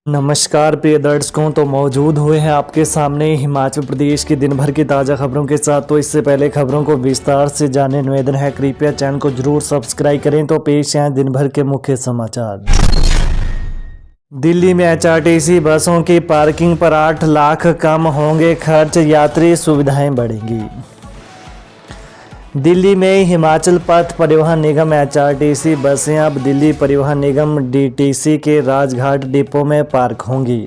नमस्कार प्रिय दर्शकों, तो मौजूद हुए हैं आपके सामने हिमाचल प्रदेश की दिन भर की ताज़ा खबरों के साथ। तो इससे पहले खबरों को विस्तार से जानने निवेदन है, कृपया चैनल को जरूर सब्सक्राइब करें। तो पेश हैं दिन भर के मुख्य समाचार। दिल्ली में एचआरटीसी बसों की पार्किंग पर 8 लाख कम होंगे खर्च, यात्री सुविधाएं बढ़ेंगी। दिल्ली में हिमाचल पथ परिवहन निगम एचआरटीसी बसें अब दिल्ली परिवहन निगम डीटीसी के राजघाट डिपो में पार्क होंगी।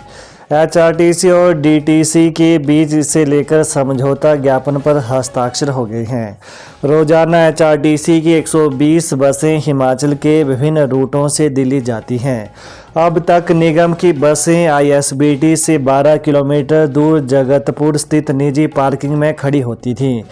एचआरटीसी और डीटीसी के बीच इसे लेकर समझौता ज्ञापन पर हस्ताक्षर हो गए हैं। रोजाना एचआरटीसी की 120 बसें हिमाचल के विभिन्न रूटों से दिल्ली जाती हैं। अब तक निगम की बसें आईएसबीटी से 12 किलोमीटर दूर जगतपुर स्थित निजी पार्किंग में खड़ी होती थीं।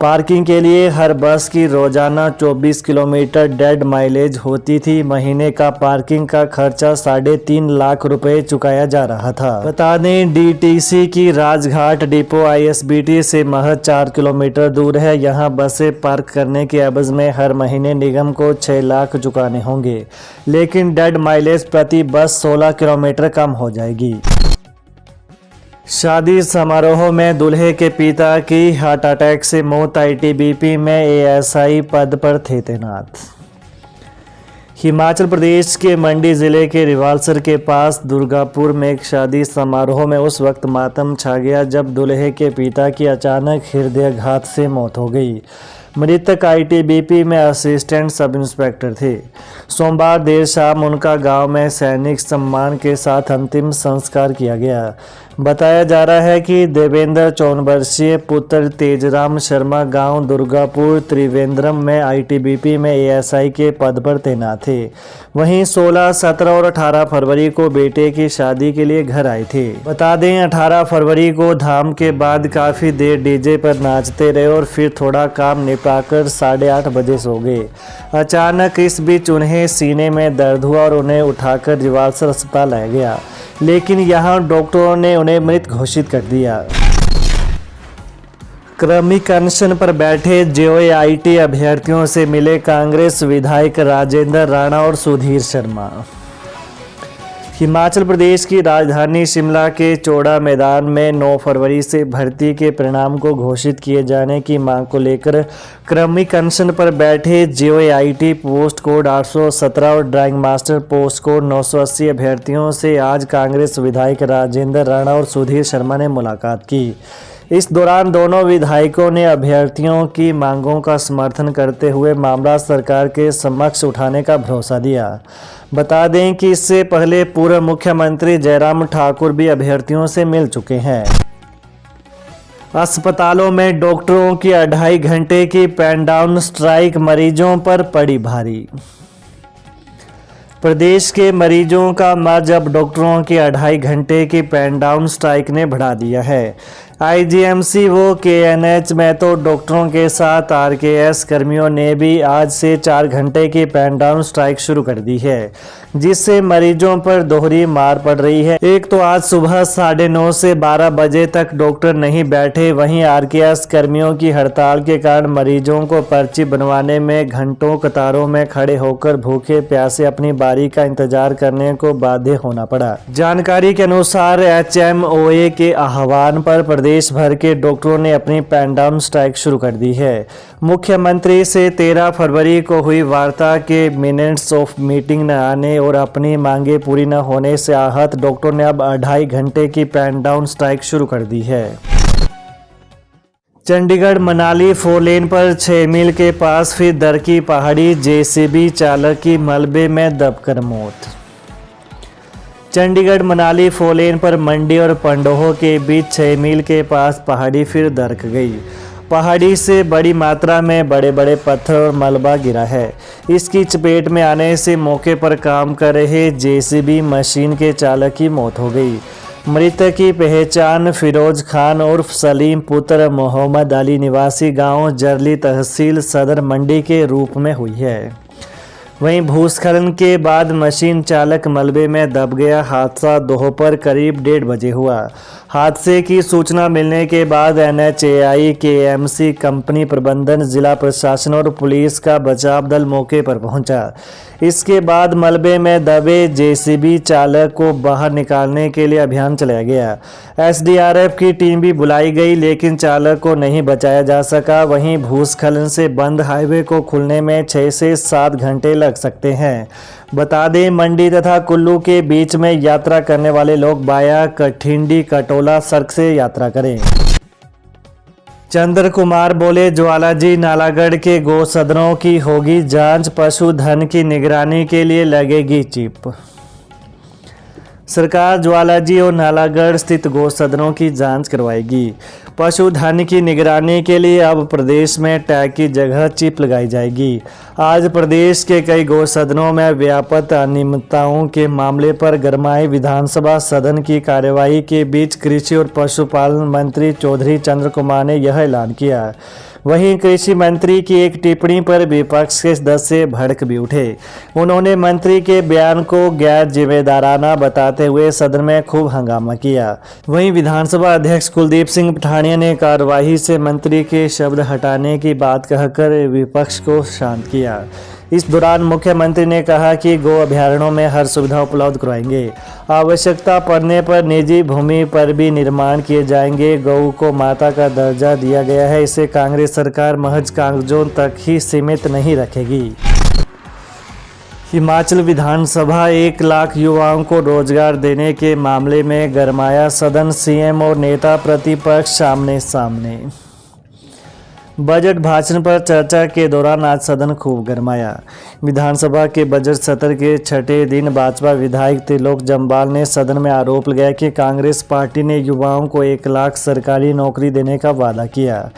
पार्किंग के लिए हर बस की रोजाना 24 किलोमीटर डेड माइलेज होती थी। महीने का पार्किंग का खर्चा 3.5 लाख रुपए चुकाया जा रहा था। बता दें, डीटीसी की राजघाट डिपो आईएसबीटी से महज 4 किलोमीटर दूर है। यहां बसें पार्क करने के एवज में हर महीने निगम को 6 लाख चुकाने होंगे, लेकिन डेड माइलेज प्रति बस 16 किलोमीटर कम हो जाएगी। शादी समारोह में दूल्हे के पिता की हार्ट अटैक से मौत, आईटीबीपी में एएसआई पद पर थे तैनात। हिमाचल प्रदेश के मंडी जिले के रिवाल्सर के पास दुर्गापुर में एक शादी समारोह में उस वक्त मातम छा गया जब दूल्हे के पिता की अचानक हृदयाघात से मौत हो गई। मृतक आईटीबीपी में असिस्टेंट सब इंस्पेक्टर थे। सोमवार देर शाम उनका गांव में सैनिक सम्मान के साथ अंतिम संस्कार किया गया। बताया जा रहा है कि देवेंद्र 54 वर्षीय पुत्र तेजराम शर्मा गांव दुर्गापुर त्रिवेंद्रम में आईटीबीपी में एएसआई के पद पर तैनात थे। वहीं 16, 17 और 18 फरवरी को बेटे की शादी के लिए घर आए थे। बता दें, 18 फरवरी को धाम के बाद काफ़ी देर डीजे पर नाचते रहे और फिर थोड़ा काम निपटाकर 8:30 बजे सो गए। अचानक इस बीच उन्हें सीने में दर्द हुआ और उन्हें उठाकर रिवाल्सर अस्पताल लाया गया, लेकिन यहां डॉक्टरों ने उन्हें मृत घोषित कर दिया। क्रमिक अनशन पर बैठे जेओआईटी अभ्यर्थियों से मिले कांग्रेस विधायक राजेंद्र राणा और सुधीर शर्मा। हिमाचल प्रदेश की राजधानी शिमला के चौड़ा मैदान में 9 फरवरी से भर्ती के परिणाम को घोषित किए जाने की मांग को लेकर क्रमिक अनशन पर बैठे जेओआईटी पोस्ट कोड 817 और ड्राइंग मास्टर पोस्ट कोड 980 अभ्यर्थियों से आज कांग्रेस विधायक राजेंद्र राणा और सुधीर शर्मा ने मुलाकात की। इस दौरान दोनों विधायकों ने अभ्यर्थियों की मांगों का समर्थन करते हुए मामला सरकार के समक्ष उठाने का भरोसा दिया। बता दें कि इससे पहले पूर्व मुख्यमंत्री जयराम ठाकुर भी अभ्यर्थियों से मिल चुके हैं। अस्पतालों में डॉक्टरों की 2.5 घंटे की पेन डाउन स्ट्राइक मरीजों पर पड़ी भारी। प्रदेश के मरीजों का मर्ज अब डॉक्टरों की 2.5 घंटे की पेन डाउन स्ट्राइक ने बढ़ा दिया है। आईजीएमसी व केएनएच में तो डॉक्टरों के साथ आरकेएस कर्मियों ने भी आज से 4 घंटे की पेन डाउन स्ट्राइक शुरू कर दी है, जिससे मरीजों पर दोहरी मार पड़ रही है। एक तो आज सुबह 9:30 से 12 बजे तक डॉक्टर नहीं बैठे, वहीं आरकेएस कर्मियों की हड़ताल के कारण मरीजों को पर्ची बनवाने में घंटों कतारों में खड़े होकर भूखे प्यासे अपनी बारी का इंतजार करने को बाध्य होना पड़ा। जानकारी के अनुसार एचएमओए के आह्वान पर प्रदेश भर के डॉक्टरों ने अपनी पेन डाउन स्ट्राइक शुरू कर दी है। मुख्यमंत्री से 13 फरवरी को हुई वार्ता के मिनट्स ऑफ मीटिंग न आने और अपनी मांगे पूरी न होने से आहत डॉक्टरों ने अब 2.5 घंटे की पेन डाउन स्ट्राइक शुरू कर दी है। चंडीगढ़ मनाली 4 लेन पर 6 मील के पास फिर दरकी पहाड़ी, जेसीबी चालक की मलबे में दबकर मौत। चंडीगढ़ मनाली 4 लेन पर मंडी और पंडोह के बीच 6 मील के पास पहाड़ी फिर दरक गई। पहाड़ी से बड़ी मात्रा में बड़े बड़े पत्थर और मलबा गिरा है। इसकी चपेट में आने से मौके पर काम कर रहे जेसीबी मशीन के चालक की मौत हो गई। मृतक की पहचान फिरोज खान उर्फ सलीम पुत्र मोहम्मद अली निवासी गांव जरली तहसील सदर मंडी के रूप में हुई है। वहीं भूस्खलन के बाद मशीन चालक मलबे में दब गया। हादसा दोपहर करीब 1:30 बजे हुआ। हादसे की सूचना मिलने के बाद एनएचएआई, केएमसी, कंपनी प्रबंधन, जिला प्रशासन और पुलिस का बचाव दल मौके पर पहुंचा। इसके बाद मलबे में दबे जेसीबी चालक को बाहर निकालने के लिए अभियान चलाया गया। एसडीआरएफ की टीम भी बुलाई गई, लेकिन चालक को नहीं बचाया जा सका। वहीं भूस्खलन से बंद हाईवे को खुलने में 6 से 7 घंटे लग सकते हैं। बता दें, मंडी तथा कुल्लू के बीच में यात्रा करने वाले लोग बाया कठिंडी कटोला सड़क से यात्रा करें। चंद्र कुमार बोले, ज्वालाजी नालागढ़ के गौसदनों की होगी जांच, पशुधन की निगरानी के लिए लगेगी चिप। सरकार ज्वालाजी और नालागढ़ स्थित गौसदनों की जांच करवाएगी। पशुधन की निगरानी के लिए अब प्रदेश में टैग की जगह चिप लगाई जाएगी। आज प्रदेश के कई गौसदनों में व्यापक अनियमितताओं के मामले पर गरमाई विधानसभा सदन की कार्यवाही के बीच कृषि और पशुपालन मंत्री चौधरी चंद्र कुमार ने यह ऐलान किया। वहीं कृषि मंत्री की एक टिप्पणी पर विपक्ष के सदस्य भड़क भी उठे। उन्होंने मंत्री के बयान को गैर जिम्मेदाराना बताते हुए सदन में खूब हंगामा किया। वहीं विधानसभा अध्यक्ष कुलदीप सिंह पठानिया ने कार्यवाही से मंत्री के शब्द हटाने की बात कहकर विपक्ष को शांत किया। इस दौरान मुख्यमंत्री ने कहा कि गौ अभयारण्यों में हर सुविधा उपलब्ध करवाएंगे। आवश्यकता पड़ने पर निजी भूमि पर भी निर्माण किए जाएंगे। गौ को माता का दर्जा दिया गया है, इसे कांग्रेस सरकार महज कागजों तक ही सीमित नहीं रखेगी। हिमाचल विधानसभा 1 लाख युवाओं को रोजगार देने के मामले में गरमाया सदन, सीएम और नेता प्रतिपक्ष आमने सामने। बजट भाषण पर चर्चा के दौरान आज सदन खूब गरमाया। विधानसभा के बजट सत्र के 6ठे दिन भाजपा विधायक त्रिलोक जम्वाल ने सदन में आरोप लगाया कि कांग्रेस पार्टी ने युवाओं को 1 लाख सरकारी नौकरी देने का वादा किया,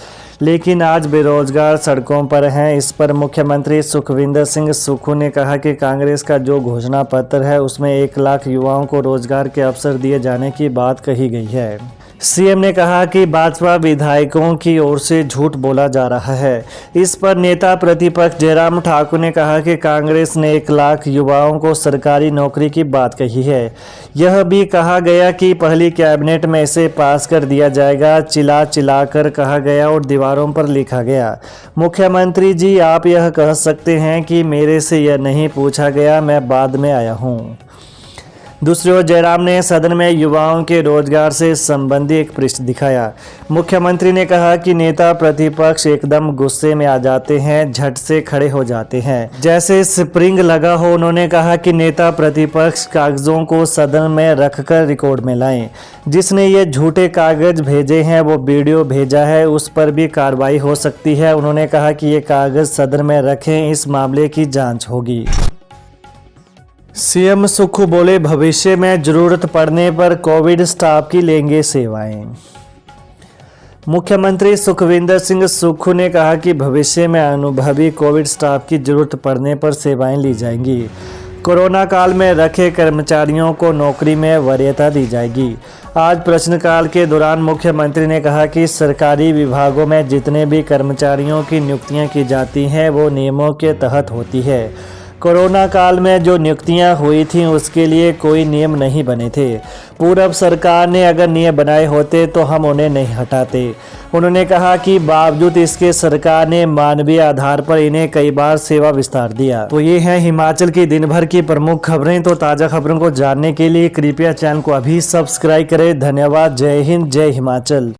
लेकिन आज बेरोजगार सड़कों पर हैं। इस पर मुख्यमंत्री सुखविंदर सिंह सुक्खू ने कहा कि कांग्रेस का जो घोषणा पत्र है उसमें 1 लाख युवाओं को रोजगार के अवसर दिए जाने की बात कही गई है। सीएम ने कहा कि भाजपा विधायकों की ओर से झूठ बोला जा रहा है। इस पर नेता प्रतिपक्ष जयराम ठाकुर ने कहा कि कांग्रेस ने 1 लाख युवाओं को सरकारी नौकरी की बात कही है। यह भी कहा गया कि पहली कैबिनेट में इसे पास कर दिया जाएगा। चिल्ला चिल्लाकर कहा गया और दीवारों पर लिखा गया। मुख्यमंत्री जी, आप यह कह सकते हैं कि मेरे से यह नहीं पूछा गया, मैं बाद में आया हूँ। दूसरी ओर जयराम ने सदन में युवाओं के रोजगार से संबंधी एक पृष्ठ दिखाया। मुख्यमंत्री ने कहा कि नेता प्रतिपक्ष एकदम गुस्से में आ जाते हैं, झट से खड़े हो जाते हैं, जैसे स्प्रिंग लगा हो। उन्होंने कहा कि नेता प्रतिपक्ष कागजों को सदन में रखकर रिकॉर्ड में लाएं। जिसने ये झूठे कागज भेजे हैं वो वीडियो भेजा है, उस पर भी कार्रवाई हो सकती है। उन्होंने कहा कि ये कागज सदन में रखें, इस मामले की जाँच होगी। सीएम सुक्खू बोले, भविष्य में जरूरत पड़ने पर कोविड स्टाफ की लेंगे सेवाएं। मुख्यमंत्री सुखविंदर सिंह सुक्खू ने कहा कि भविष्य में अनुभवी कोविड स्टाफ की जरूरत पड़ने पर सेवाएं ली जाएंगी। कोरोना काल में रखे कर्मचारियों को नौकरी में वरीयता दी जाएगी। आज प्रश्नकाल के दौरान मुख्यमंत्री ने कहा कि सरकारी विभागों में जितने भी कर्मचारियों की नियुक्तियां की जाती हैं वो नियमों के तहत होती है। कोरोना काल में जो नियुक्तियां हुई थीं उसके लिए कोई नियम नहीं बने थे। पूर्व सरकार ने अगर नियम बनाए होते तो हम उन्हें नहीं हटाते। उन्होंने कहा कि बावजूद इसके सरकार ने मानवीय आधार पर इन्हें कई बार सेवा विस्तार दिया। तो ये है हिमाचल की दिन भर की प्रमुख खबरें। तो ताज़ा खबरों को जानने के लिए कृपया चैनल को अभी सब्सक्राइब करें। धन्यवाद। जय हिंद, जय हिमाचल।